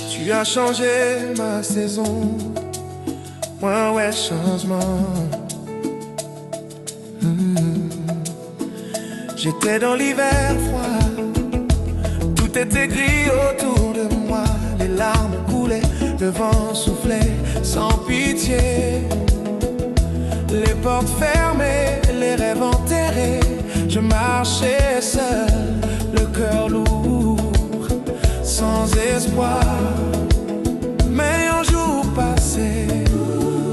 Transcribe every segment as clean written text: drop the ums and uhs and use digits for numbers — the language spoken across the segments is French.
Tu as changé ma saison, ouais, changement. J'étais dans l'hiver froid, tout était gris autour de moi. Les larmes coulaient, le vent soufflait sans pitié. Les portes fermées, les rêves enterrés. Je marchais seul, le cœur lourd, sans espoir. Mais un jour passé,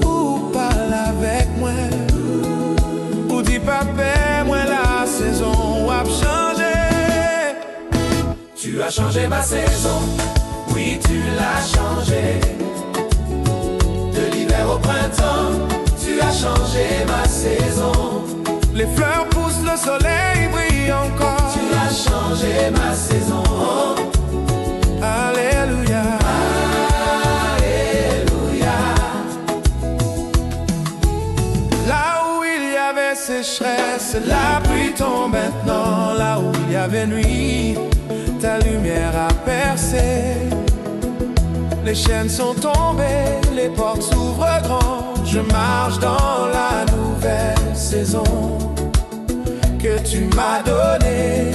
ou parle avec moi, ou dis papa, moi la saison a changé. Tu as changé ma saison, oui tu l'as changé. De l'hiver au printemps, tu as changé ma saison. Les fleurs poussent, le soleil brille encore. Tu as changé ma saison. Alléluia. Alléluia. Là où il y avait sécheresse, la pluie tombe maintenant. Là où il y avait nuit, ta lumière a percé. Les chaînes sont tombées, les portes s'ouvrent grand. Je marche dans la nouvelle saison que tu m'as donnée.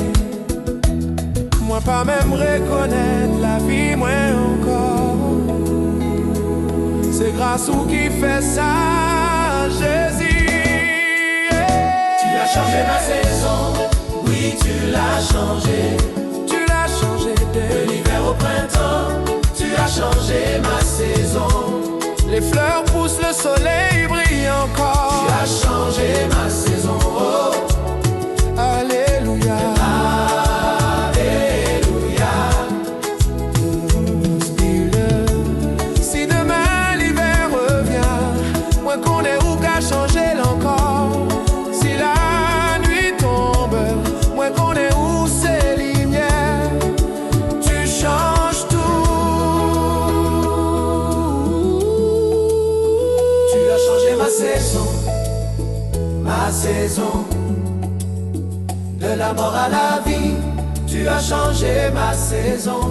Moi pas même reconnaître la vie, moi encore. C'est grâce ou qui fait ça, Jésus. Tu as changé ma saison, oui tu l'as changé. Tu l'as changé de l'hiver au printemps. Tu as changé ma saison. Les fleurs poussent, le soleil brille encore. Tu as changé ma saison. Oh. Alléluia. Alléluia. Si demain l'hiver revient, moi qu'on est où qu'à changer l'encore. Si la nuit tombe, moi qu'on est où c'est lumière. Tu changes tout. Ma saison, de la mort à la vie, tu as changé ma saison.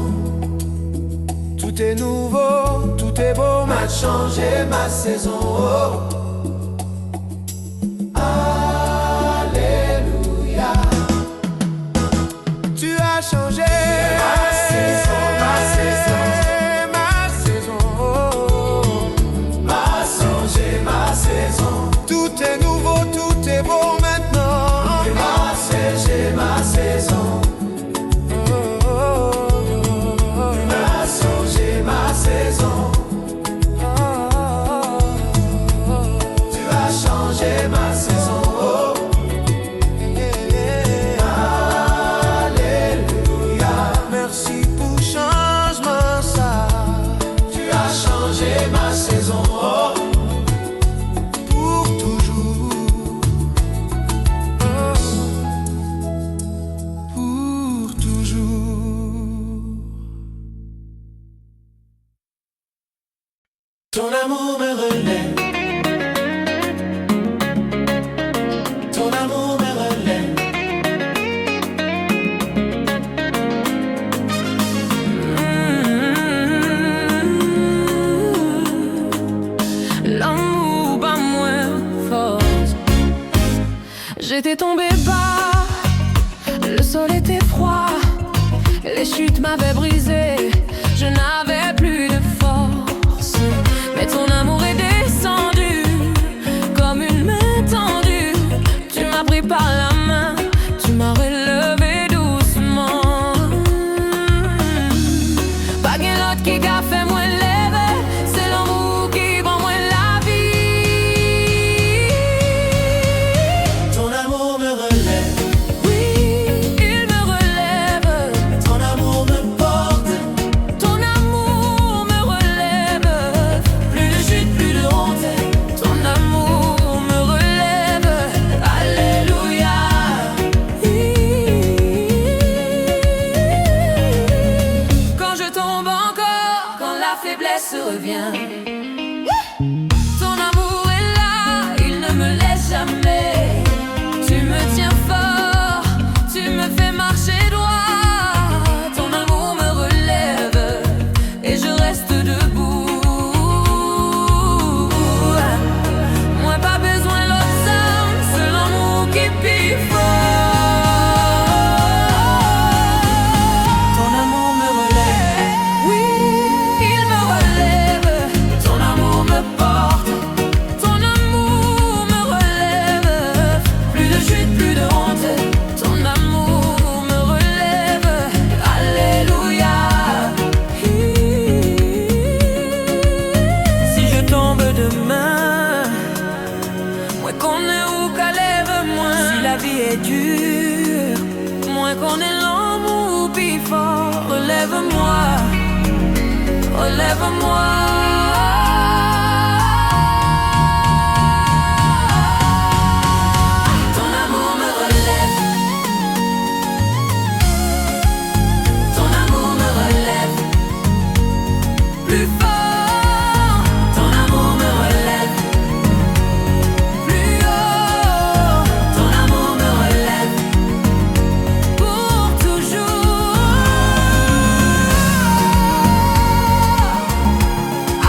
Tout est nouveau, tout est beau, m'a changé ma saison. Oh. Alléluia. Tu as changé ma saison, ma saison. Tout est nouveau, tout est beau maintenant. Tu m'as changé ma saison. Tu m'as changé ma saison. Tu as changé ma saison. Alléluia. Merci pour changement ça. Tu as changé ma saison. Ton amour me relève. Ton amour me relève. L'amour pas moins fort. J'étais tombée bas, le sol était froid, les chutes m'avaient brisé, je n'avais plus de force. Mais ton amour est descendu comme une main tendue. Tu m'as pris par la main, tu m'as relevé doucement. Pas qu'un autre qui a fait moi lever, c'est l'amour qui prend moi la vie. Ton amour me relève. Oui, il me relève. Ton amour me porte. Ton amour me relève. Plus de chute, plus de honte. Ton amour me relève. Alléluia. Quand je tombe encore, quand la faiblesse revient, ton amour est là, il ne me laisse jamais. Tu me tiens fort, est dur, moins qu'on est lent ou plus fort. Relève-moi, relève-moi. Ton amour me relève, ton amour me relève. Plus fort, ton amour me relève. Plus haut, ton amour me relève. Pour toujours.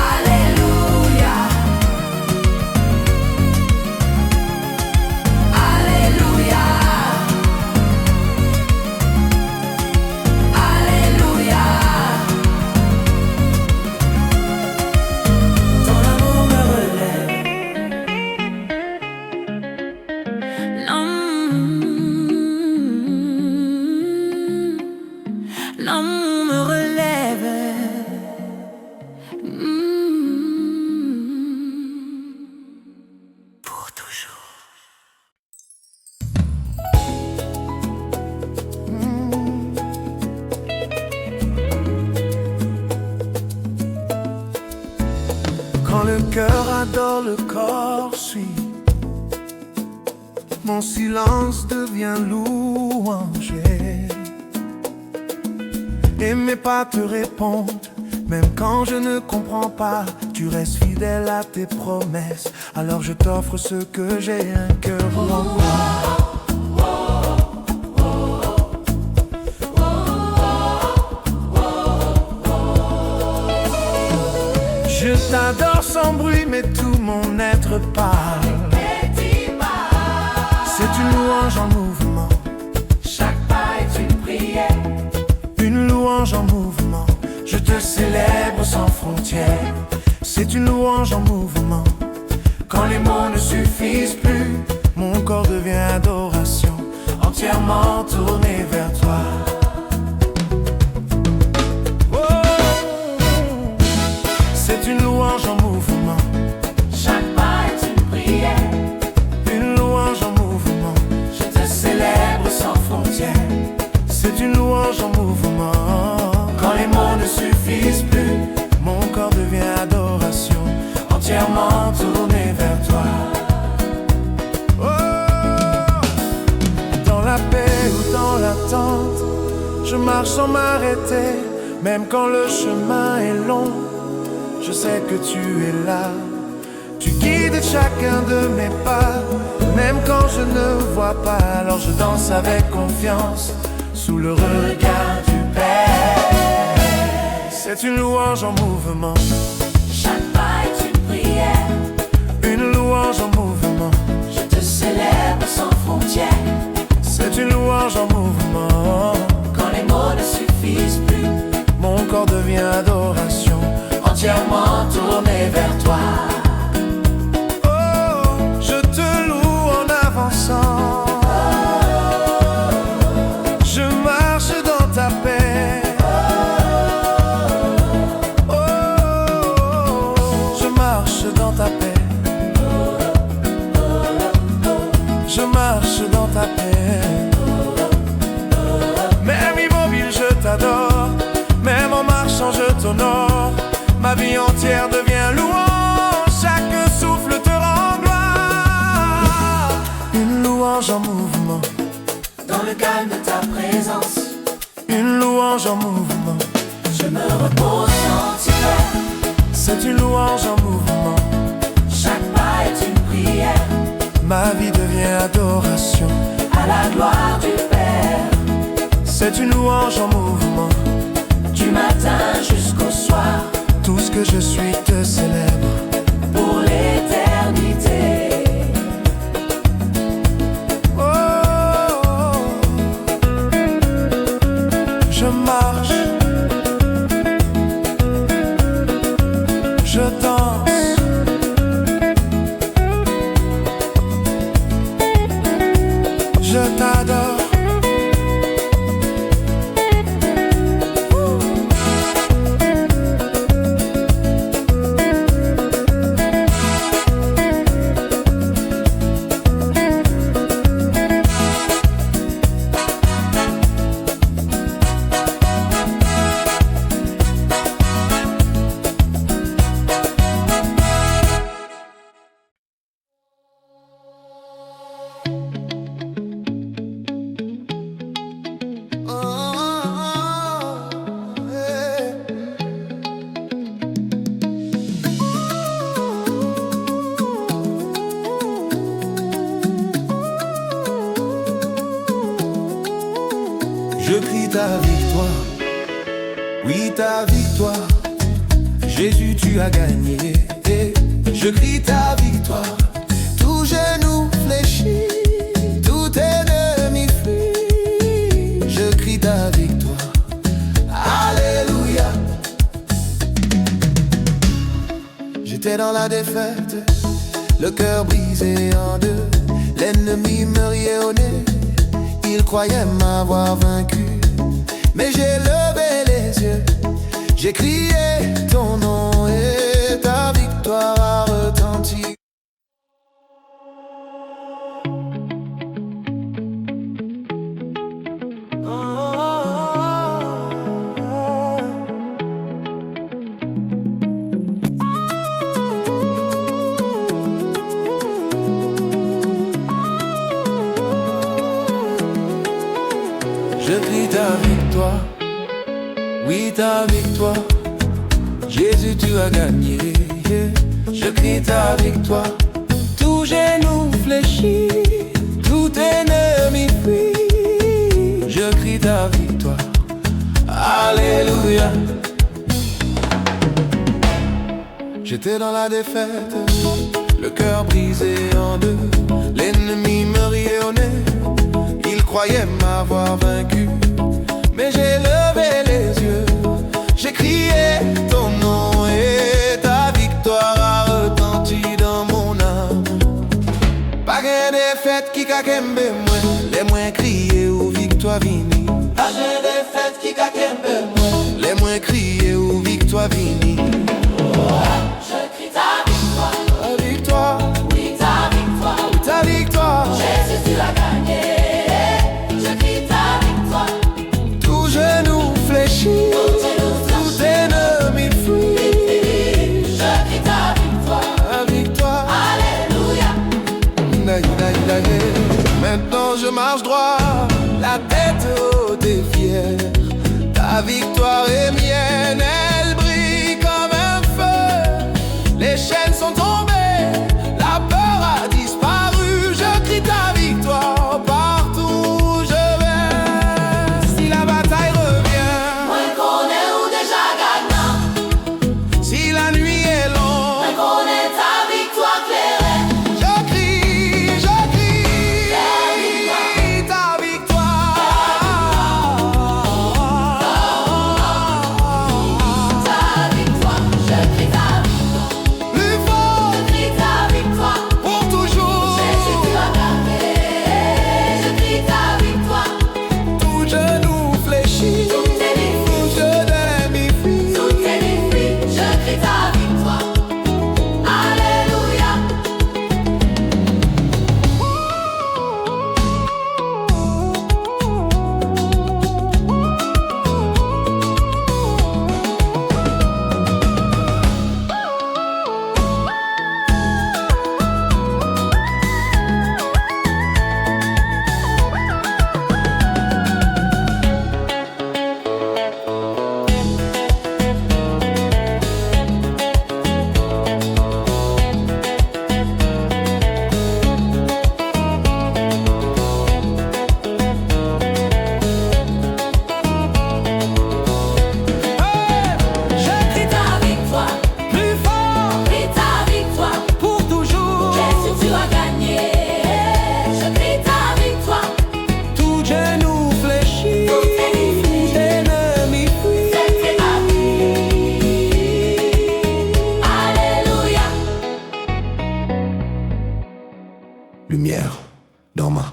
Alléluia. Alléluia. Alléluia. Ton amour me relève. L'amour me relève. Pour toujours. Quand le cœur adore, le corps suit. Mon silence devient louange. Et mes pas te répondent, même quand je ne comprends pas. Tu restes fidèle à tes promesses, alors je t'offre ce que j'ai, un cœur rempli. Je t'adore sans bruit, mais tout mon être parle. C'est une louange en mouvement. Chaque pas est une prière. Une louange en mouvement. Je te célèbre sans frontières. C'est une louange en mouvement. Quand les mots ne suffisent plus, mon corps devient adoration, entièrement tourné vers toi. C'est une louange en mouvement. Chaque pas est une prière. Une louange en mouvement. Je te célèbre sans frontières. C'est une louange en mouvement. Quand les mots ne suffisent plus, Mon corps devient adoration, entièrement tourné vers toi. Oh, dans la paix ou dans l'attente, je marche sans m'arrêter. Même quand le chemin est long, je sais que tu es là. Tu guides chacun de mes pas. Même quand je ne vois pas, alors je danse avec confiance sous le regard du Père. C'est une louange en mouvement. chaque pas est une prière. Une louange en mouvement. Je te célèbre sans frontières. C'est une louange en mouvement. Quand les mots ne suffisent plus, Mon corps devient adoration, entièrement tourné vers toi. oh, je te loue en avançant. Je marche dans ta paix. Oh, je marche dans ta paix. Je marche dans ta paix. Même immobile, je t'adore. Même en marchant, je t'honore. Ma vie entière devient louange. Chaque souffle te rend gloire. Une louange en mouvement. Dans le calme de ta présence, Une louange en mouvement. je me repose entière. C'est une louange en mouvement. Chaque pas est une prière. Ma vie devient adoration. À la gloire du Père. C'est une louange en mouvement. Du matin jusqu'au soir, Tout ce que je suis te célèbre. pour l'éternité. Oh, je marche, je danse, je t'adore. ta victoire, oui ta victoire. Jésus, tu as gagné. Je crie ta victoire. Tout genou fléchit, tout ennemi fuit. Je crie ta victoire. Alléluia. J'étais dans la défaite, le cœur brisé en deux. L'ennemi me riait au nez, il croyait m'avoir vaincu. Mais j'ai levé les yeux, j'ai crié ton nom et ta victoire a retenti. Je crie ta victoire, oui ta victoire. Jésus, tu as gagné. Je crie ta victoire. Tout genou fléchit, tout ennemi fuit. Je crie ta victoire. Alléluia. J'étais dans la défaite, le cœur brisé en deux. L'ennemi me riait au nez, il croyait m'avoir vaincu. Mais j'ai levé les yeux, j'ai crié ton nom et ta victoire a retenti dans mon âme. Pas qu'un défaite qui ka kembe moi, les moins criés ou victoire vini. Pas qu'un défaite qui ka kembe moi, les moins criés ou victoire vini. Je crie ta victoire, Ta victoire, oui ta victoire, ta victoire. Jésus tu as gagné. Je crie ta victoire, Tout genou fléchit, tout ennemi fuit. je crie ta victoire, Ta victoire. alléluia. Maintenant je marche droit, la tête haute et fière. Ta victoire est mienne, elle brille comme un feu. Les chaînes sont tombées, la peur a disparu. Je crie ta victoire partout où je vais. Si la bataille revient, Moi connais ou déjà gagnant, si la nuit est moi longue, connais ta victoire claire. je crie ta victoire. Ta victoire, je crie ta victoire, Plus fort, je crie ta victoire. pour toujours. Jésus tu as gagné. Je crie ta victoire, Tout genou fléchit, tout ennemi, tout ennemi fuit. tout ennemi, je crie ta victoire. Alléluia. Je crie ta victoire, Plus fort, crie ta victoire. pour toujours. Jésus tu as gagné. Je crie ta victoire, Tout genou fléchit, tout ennemi, ennemi fuit. c'est ta vie. Alléluia. Lumière dans ma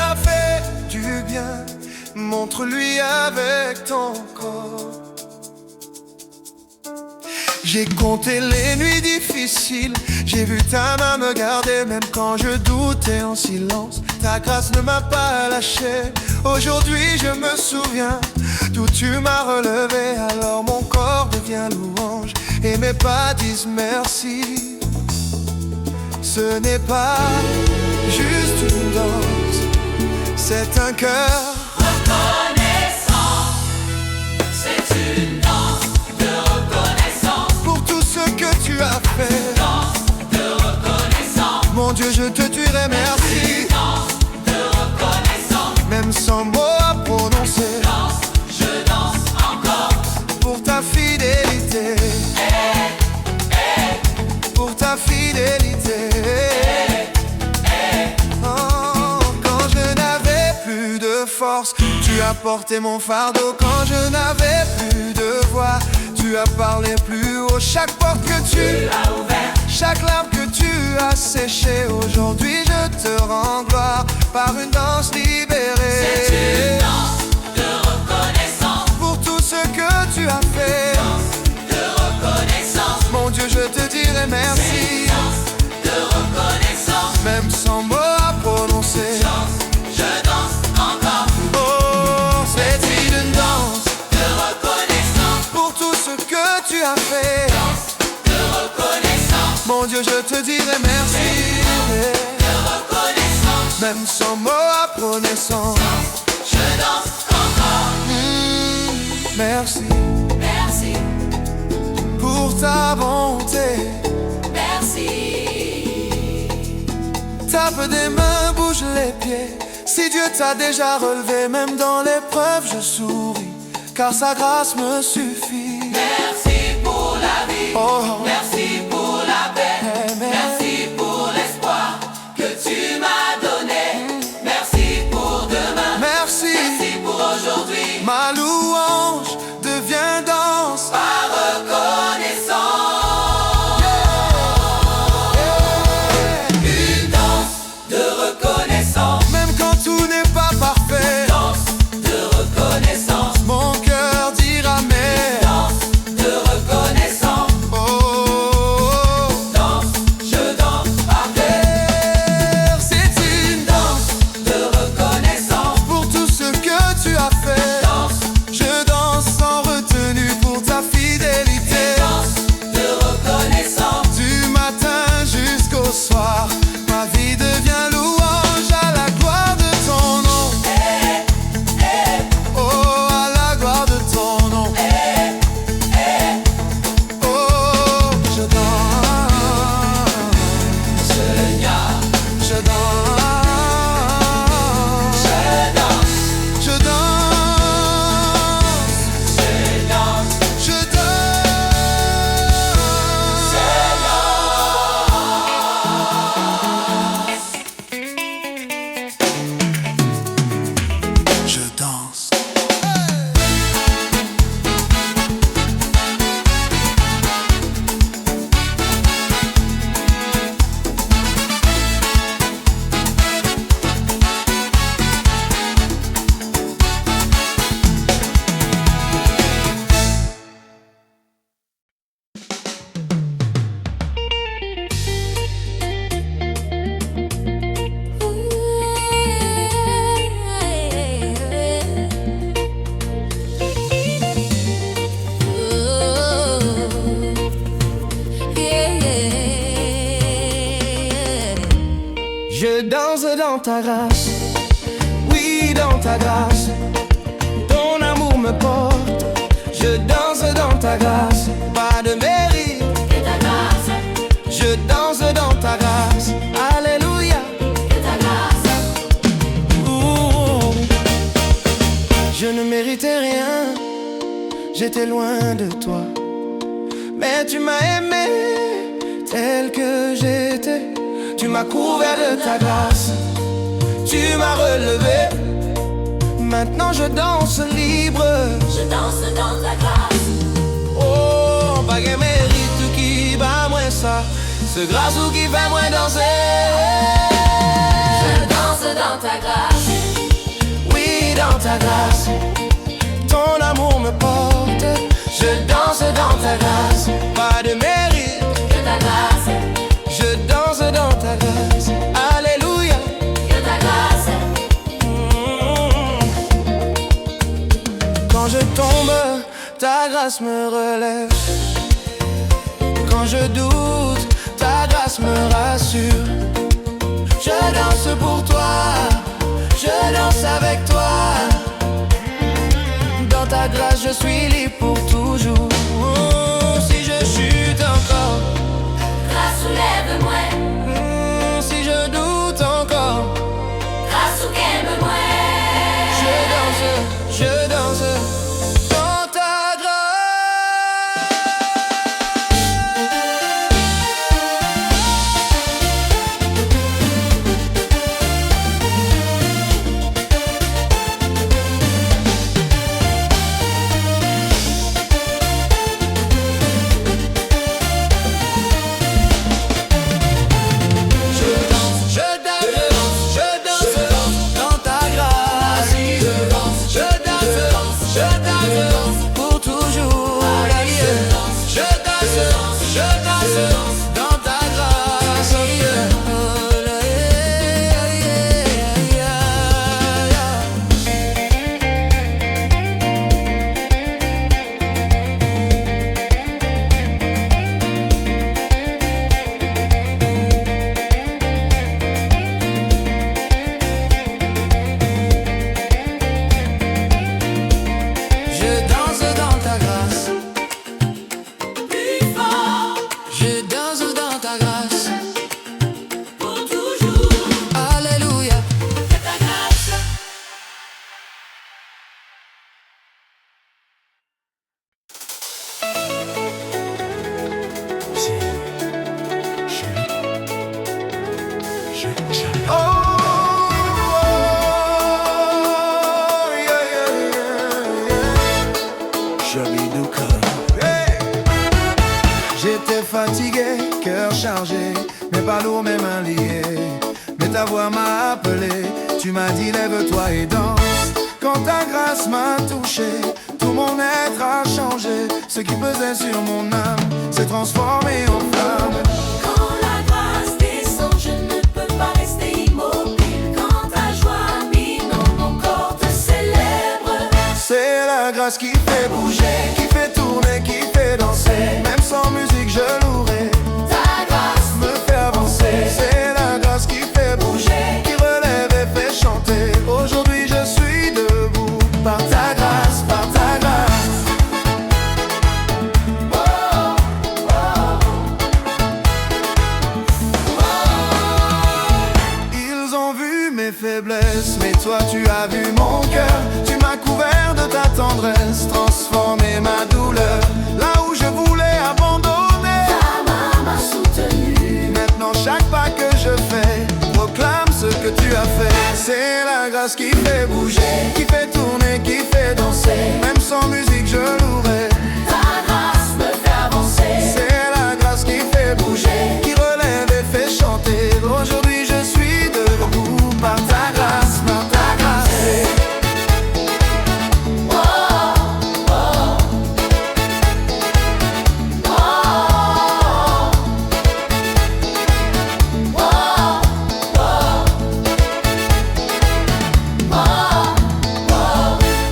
t'a fait du bien, montre-lui avec ton corps. J'ai compté les nuits difficiles, j'ai vu ta main me garder même quand je doutais en silence. Ta grâce ne m'a pas lâché, aujourd'hui je me souviens d'où tu m'as relevé. Alors mon corps devient louange et mes pas disent merci. Ce n'est pas juste une danse, c'est un cœur reconnaissant. C'est une danse de reconnaissance. pour tout ce que tu as fait. Danse de reconnaissance. Mon Dieu, je te dirai merci. Danse de reconnaissance. Même sans mots à prononcer, Danse, je danse encore. pour ta fidélité, pour ta fidélité. Oh, quand je n'avais plus de force, tu as porté mon fardeau. Quand je n'avais plus de voix, tu as parlé plus haut. Chaque porte que tu as ouvert, chaque larme que tu as séchée, aujourd'hui je te rends gloire par une danse libérée. c'est une danse de reconnaissance. Pour tout ce que tu as fait, De reconnaissance. mon Dieu, je te dirai merci. Danse de reconnaissance. Même sans mots à prononcer, Je danse encore. oh, c'est une danse De reconnaissance. pour tout ce que tu as fait. De reconnaissance. Mon Dieu, je te dirai merci. De reconnaissance. Même sans mots à prononcer, Je danse encore. merci Merci. pour ta bonté. Merci. Tape des mains, bouge les pieds. Si Dieu t'a déjà relevé, même dans l'épreuve, je souris, car sa grâce me suffit. Merci pour la vie. Oh, Merci pour la paix. Amen. Merci pour l'espoir que tu m'as donné. Merci pour demain. merci. Merci pour aujourd'hui. Ma louange devient danse. Par reconnaissance. Une danse de reconnaissance. Même quand tout n'est pas parfait, Danse de reconnaissance. mon cœur dira mais. Danse de reconnaissance. Oh, Danse, je danse par terre. c'est une danse De reconnaissance. pour tout ce que tu as fait. Danse, Je danse sans retenue pour ta fidélité. danse de reconnaissance. Du matin jusqu'au soir, ma vie devient louange à la gloire de ton nom. Oh, à la gloire de ton nom. Oh, je danse, Seigneur, je danse, je danse. je danse, Seigneur, je danse. Je danse. Je danse dans ta grâce, oui dans ta grâce. Ton amour me porte. Je danse dans ta grâce, pas de mérite. et ta grâce, Je danse dans ta grâce, alléluia. et ta grâce. Ouh. Je ne méritais rien, j'étais loin de toi. Mais tu m'as aimé tel que j'étais. Tu m'as couvert de ta grâce, tu m'as relevé. Maintenant je danse libre. Je danse dans ta grâce. Oh, pas que mérite qui bat moins ça. Ce grâce ou qui fait moins danser. Je danse dans ta grâce. dans ta grâce. Ton amour me porte, Je danse dans ta grâce. pas de mérite. Que ta grâce, Je danse dans ta grâce. Alléluia. que ta grâce. Quand je tombe, ta grâce me relève. Quand je doute, ta grâce me rassure. Je danse pour toi, je danse avec toi. Dans ta grâce, je suis libre pour toujours. Si je chute encore, Grâce soulève-moi, si je doute encore, grâce ou qu'aime-moi. je danse dans ta pour toujours. Je danse dans ta grâce. Je danse dans ta grâce. Plus fort, Je danse dans ta grâce. pour toujours. Alléluia. Que ta grâce. J'étais fatigué, cœur chargé, mais pas lourd, mes mains liées. Mais ta voix m'a appelé, tu m'as dit lève-toi et danse. Quand ta grâce m'a touché, tout mon être a changé. Ce qui pesait sur mon âme s'est transformé en flamme. Quand la grâce descend, je ne peux pas rester immobile. Quand ta joie inonde mon corps te célèbre. C'est la grâce qui fait bouger, qui fait tourner, qui fait danser. Même sans musique je louerai, Ta grâce me fait avancer. C'est la grâce qui fait bouger, qui relève et fait chanter. Aujourd'hui je suis debout, par ta grâce, par ta grâce. Ils ont vu mes faiblesses, mais toi tu as vu mon cœur. Tu m'as couvert de ta tendresse, transformé ma douleur. Là où je voulais abandonner, ta main m'a soutenu. maintenant chaque pas que je fais proclame ce que tu as fait. C'est la grâce qui fait bouger, qui fait tourner, qui fait danser. Même sans musique je louerai. Ta grâce me fait avancer. C'est la grâce qui fait bouger, qui relève et fait chanter. Aujourd'hui je suis debout, par ta grâce, par ta grâce.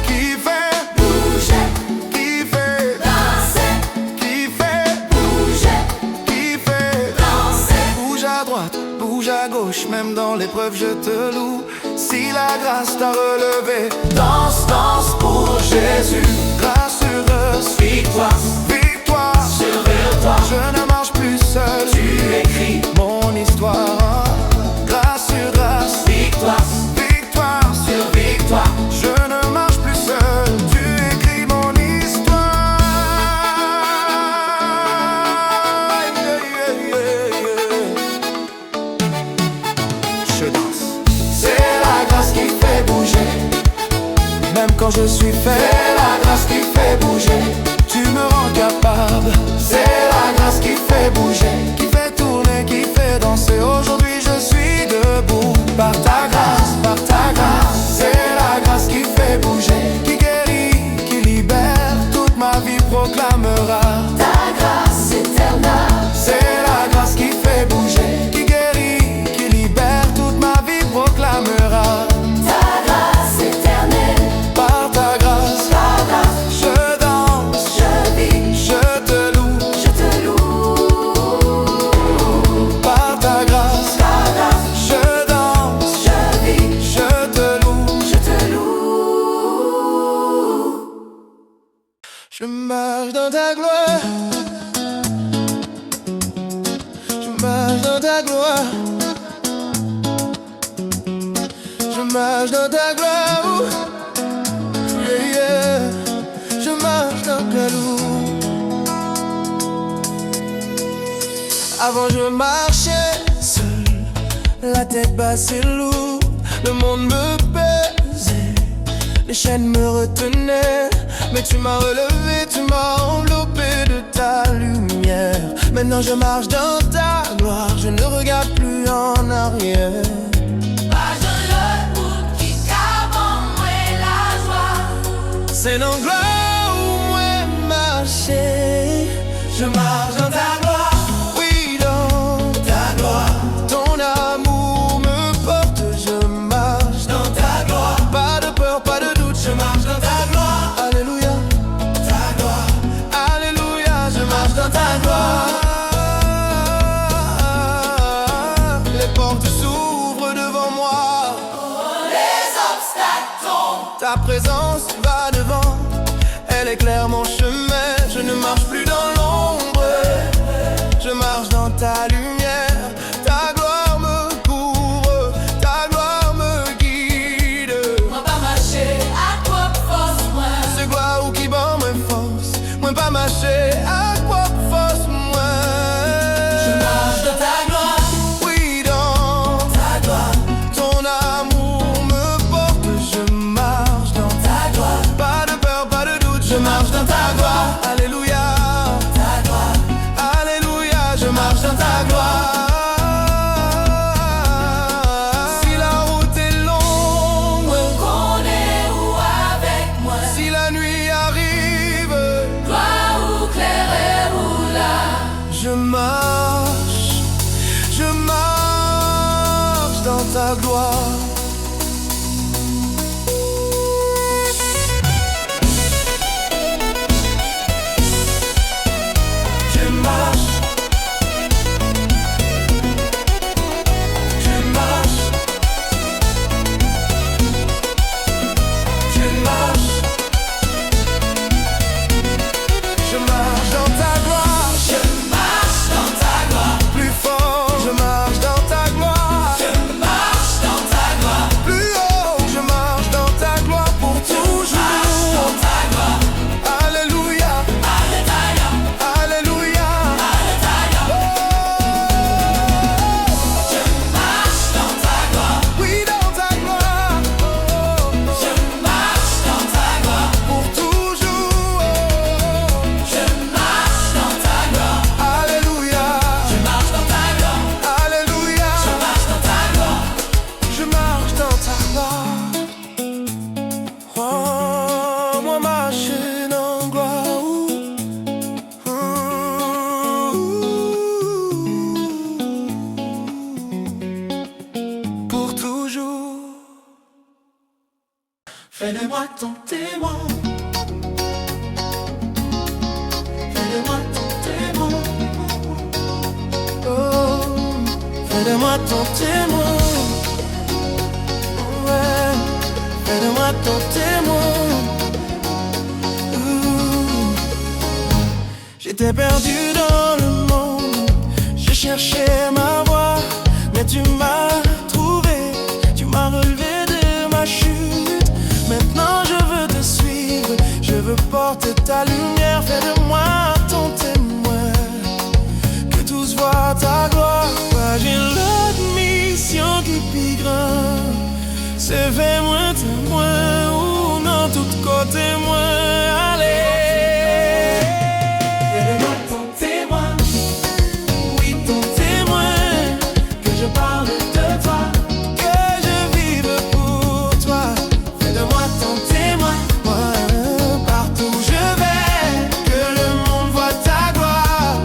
Qui fait Bouger, qui fait danser, qui fait bouger, qui fait danser. bouge à droite, bouge à gauche, même dans l'épreuve je te loue. Si la grâce t'a relevé, danse, danse pour Jésus. Grâce sur grâce, Victoire, victoire sur toi, Je ne marche plus seul, tu écris. mon histoire. Grâce sur grâce, Victoire, victoire sur victoire. Je ne marche plus seul, tu écris mon histoire. Je danse. C'est la grâce qui fait bouger, même quand je suis faible. C'est la grâce qui fait bouger, tu me rends capable. C'est la grâce qui fait bouger, qui fait tourner, qui fait danser. Aujourd'hui je suis debout, par ta grâce, par ta grâce. C'est la grâce qui fait marche dans ta gloire. Je marche dans ta gloire. Je marche dans ta gloire. Yeah, yeah. Je marche dans ta gloire. Avant je marchais seul, la tête basse et lourde. Le monde me pesait, les chaînes me retenaient. Mais tu m'as relevé, tu m'as enveloppé de ta lumière. Maintenant je marche dans ta gloire, je ne regarde plus en arrière. C'est dans gloire où moi marcher. Je marche dans ta gloire. Oui, dans ta gloire. Ton amour me porte. Je marche dans ta gloire. Pas de peur, pas de doute. Je marche dans ta gloire. Alléluia. Ta gloire. Alléluia. Je marche dans ta gloire. Les portes s'ouvrent devant moi. Les obstacles tombent. Ta présence va devant, elle éclaire mon chemin. Je ne marche plus dans l'ombre, je marche dans ta lumière. Ta gloire me couvre, ta gloire me guide. Moi pas marcher à quoi force moi. Ce gloire ou qui bat moins force. Moi pas marcher à quoi force moi. Je marche dans ta gloire. Oui, dans Ta gloire. ton amour me porte. Je marche dans Ta gloire. pas de peur, pas de doute. Je marche dans ta gloire. Alléluia. Ta gloire. Alléluia. Je marche dans ta gloire. Si la route est longue, Qu'on est où avec moi. si la nuit arrive, Toi ou clair et ou là. je marche dans ta gloire. Je marche, je marche, je marche, je marche dans ta gloire. Je marche dans ta gloire. Plus fort, je marche dans ta gloire. Je marche dans ta gloire. Plus haut, je marche dans ta gloire pour Marche toujours. dans ta gloire. Alléluia, Alléluia. Alléluia. Alléluia. Oh, Je marche dans ta gloire. oui, dans ta gloire. Je marche dans ta gloire. Pour toujours. Je marche dans ta gloire. Alléluia, Je marche dans ta gloire. Alléluia. Je marche dans ta gloire. Je marche dans ta gloire. Oh, moi marche dans gloire. Pour toujours. Fais de moi ton témoin. Fais de moi ton témoin. Oh, fais de moi ton témoin. Ouais, fais de moi ton témoin. Ouh. J'étais perdu dans le monde, je cherchais ma voie, mais tu m'as trouvé, tu m'as relevé de ma chute. Maintenant je veux te suivre, je veux porter ta lumière. Fais de moi ton témoin, que tous voient ta gloire. Moi j'ai l'autre mission qui plus grand, c'est fait moins témoin, ou non tout côté moins. Allez, Fais de moi ton témoin. oui ton témoin, Que je parle de toi. que je vive pour toi. Fais de moi ton témoin. Moi, partout où je vais, que le monde voit ta gloire.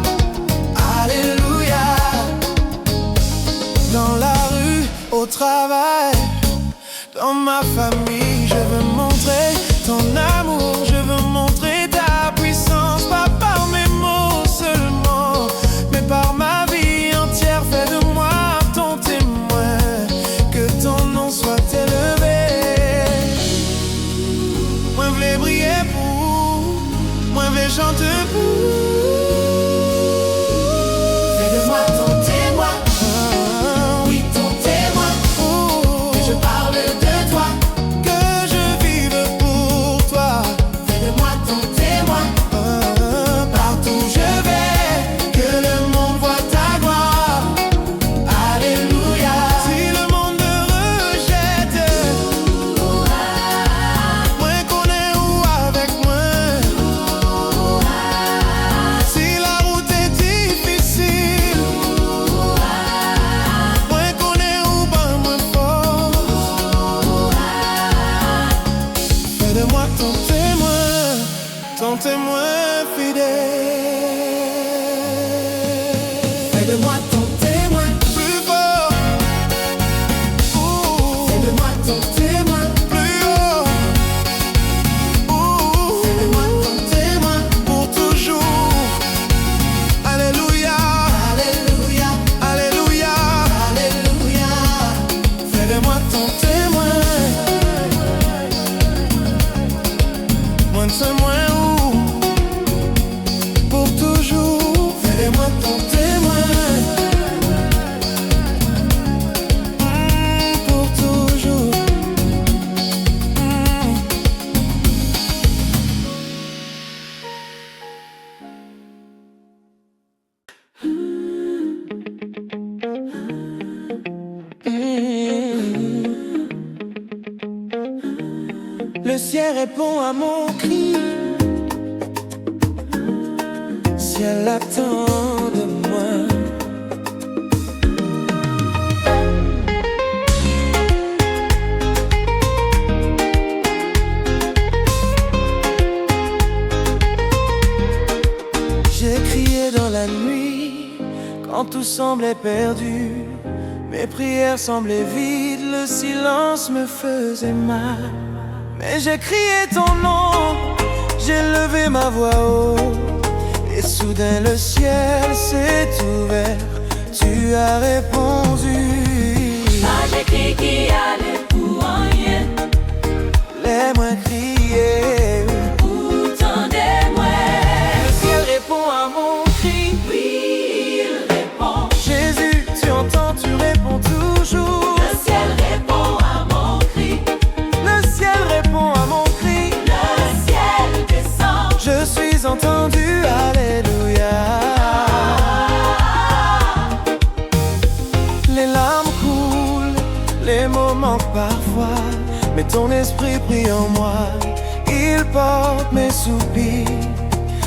Alléluia. Dans la rue, au travail, dans ma famille, je veux montrer ton amour chante pour. Fais de moi ton témoin, oui ton témoin, que je parle de toi, que je vive pour toi. fais de moi ton témoin, partout où je vais, que le monde voit ta gloire. Alléluia. Si le monde me rejette, moi qu'on est où avec moi. Si la route est difficile, moi qu'on est où ben moi fort. Fais de moi ton témoin fidèle. Fais de moi ton témoin, Plus fort, fais de moi ton témoin, plus haut, fais de moi ton témoin. pour toujours. Alléluia, Alléluia, alléluia. alléluia. Fais de moi ton témoin. Moi de ce moins où, pour toujours. Fais de moi ton témoin, Pour toujours. Le ciel répond à mon cri. Ciel attend de moi. J'ai crié dans la nuit quand tout semblait perdu. Mes prières semblaient vides, le silence me faisait mal. Mais j'ai crié ton nom, j'ai levé ma voix haut. Et soudain le ciel s'est ouvert, tu as répondu. J'ai crié qui allait pour rien. Les moins criés. Entendez-moi. Le ciel répond à mon cri. Oui, il répond. Jésus, tu entends, tu réponds toujours. Le ciel répond à mon cri. Le ciel répond à mon cri. Le ciel descend. Je suis entendu, alléluia. Les larmes coulent, les mots manquent parfois, mais ton esprit brille en moi, il porte mes soupirs.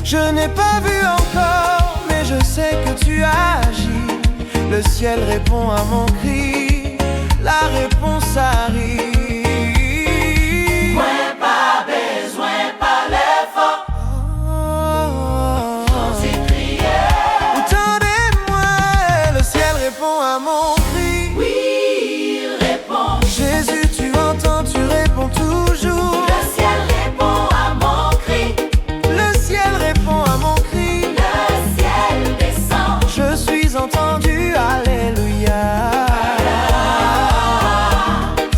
Je n'ai pas vu encore, mais je sais que tu agis. Le ciel répond à mon cri, la réponse arrive. Ouais, pas besoin, pas l'effort. Oh, C'est crié. entendez-moi, le ciel répond à mon cri. Oui, il répond. Jésus, tu entends, tu réponds toujours. Le ciel répond à mon cri. Le ciel répond à mon cri. Le ciel descend. Je suis entendu, alléluia.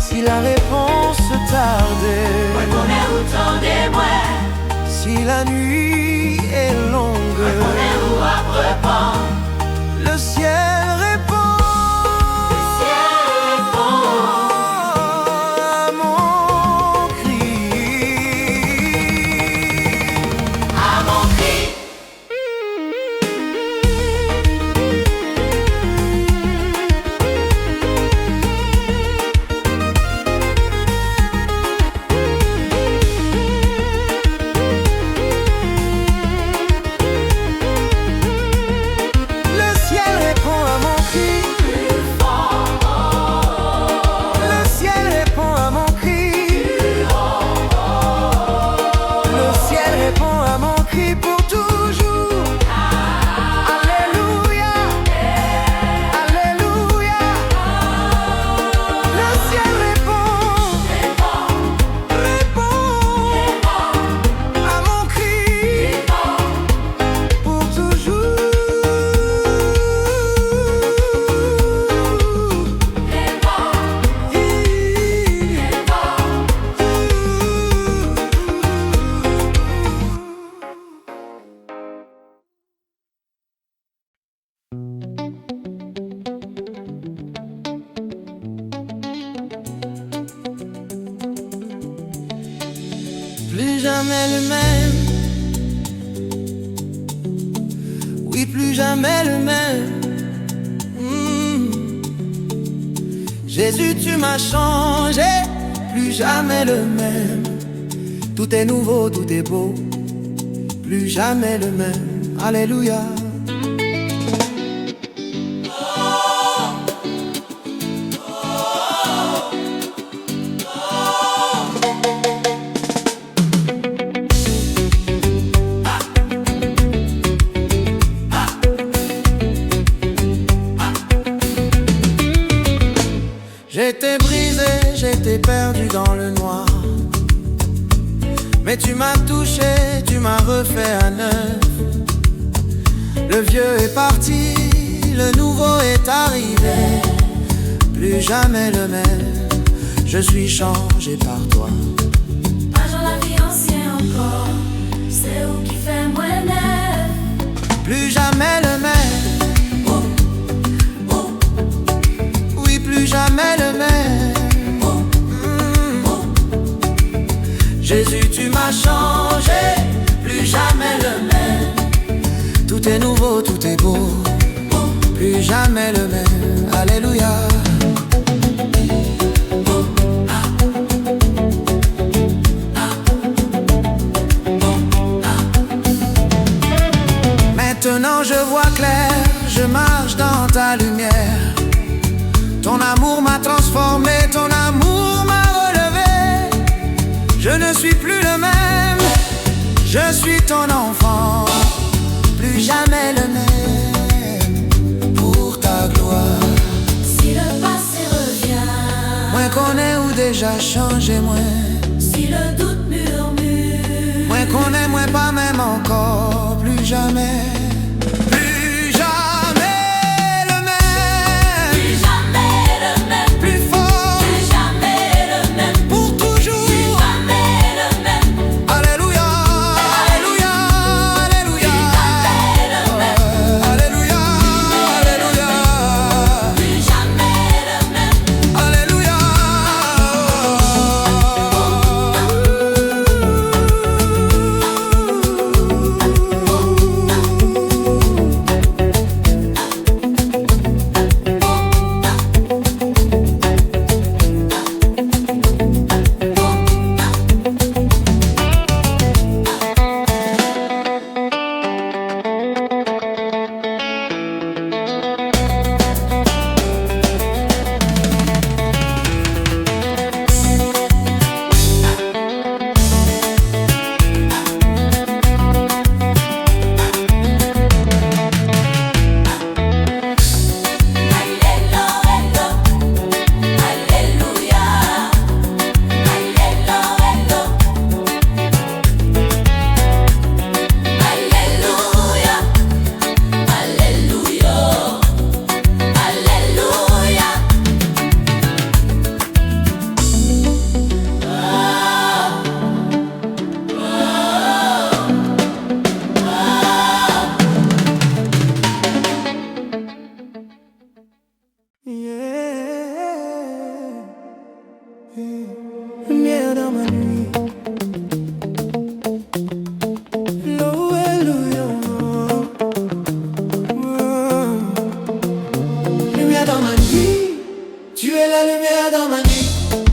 Si la réponse tardait, On est où, tendez-moi. si la nuit est longue, On est où, après-pend. le ciel répond. Le ciel répond. À mon cri. À mon cri. plus jamais le même. Oui, plus jamais le même. Jésus, tu m'as changé, plus jamais le même. Tout est nouveau, tout est beau, plus jamais le même. Alléluia. J'étais brisé, j'étais perdu dans le noir. Mais tu m'as touché, tu m'as refait à neuf. Le vieux est parti, le nouveau est arrivé. Plus jamais le même, je suis changé par toi. Pas dans la vie ancienne encore, c'est où qui fait moins neuf. Plus jamais le même. Oui, plus jamais le même. Jésus, tu m'as changé, plus jamais le même. Tout est nouveau, tout est beau, plus jamais le même. Alléluia. Maintenant je vois clair, je marche dans ta lumière. Ton amour m'a transformé, ton amour m'a relevé. Je ne suis plus le même, je suis ton enfant. Plus jamais le même, pour ta gloire. Si le passé revient, Moins qu'on est ou déjà changé, moins. si le doute murmure, Moins qu'on est, moins pas même encore. Plus jamais. Plus jamais le même. plus jamais le même, Plus fort, plus jamais le même, pour toujours. plus jamais le même, Alléluia, Alléluia, Alléluia. jamais le même, Alléluia, Alléluia. plus jamais le même. Alléluia. Lumière dans ma nuit. Alléluia. Lumière dans ma nuit. Tu es la lumière dans ma nuit.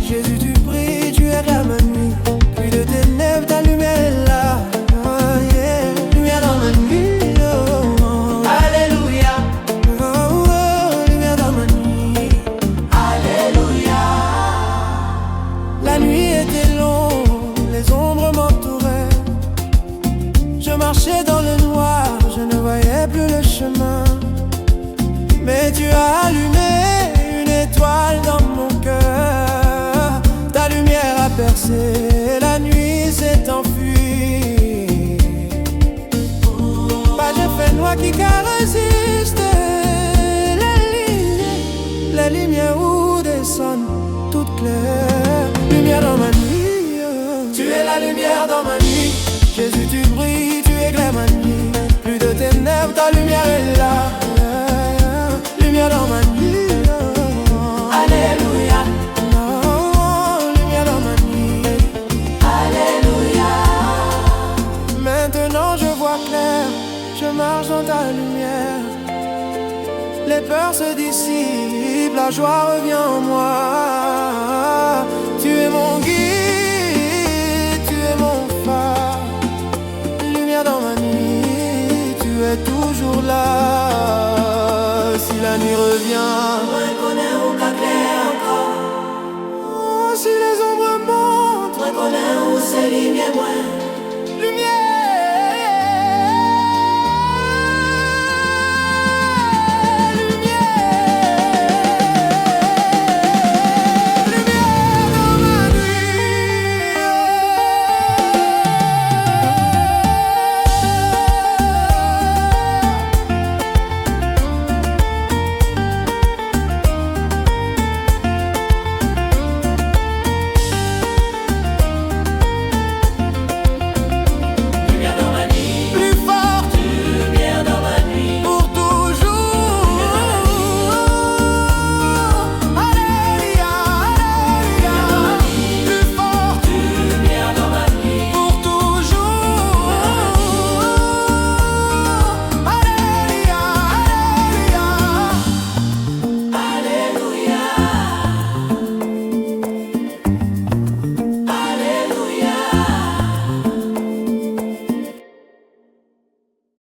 Jésus, tu brilles, tu éclaires ma nuit. Plus de ténèbres, ta lumière est là. Oh, yeah. Lumière dans ma nuit. Oh. Alléluia. Oh, oh, lumière dans ma nuit. Alléluia. La nuit était longue, les ombres m'entouraient. Je marchais dans le noir, je ne voyais plus le chemin. Mais tu as allumé une étoile dans mon cœur. Ta lumière a percé, la nuit s'est enfuie. Pas de fait noir qui résiste. Les lumières où descendent toutes claires. Lumière dans ma nuit. Tu es la lumière dans ma nuit. Jésus, tu brilles, tu éclaires ma nuit. Plus de ténèbres, ta lumière est là. Lumière dans ma nuit. Alléluia. Lumière dans ma nuit. Alléluia. se dissipe, la joie revient en moi.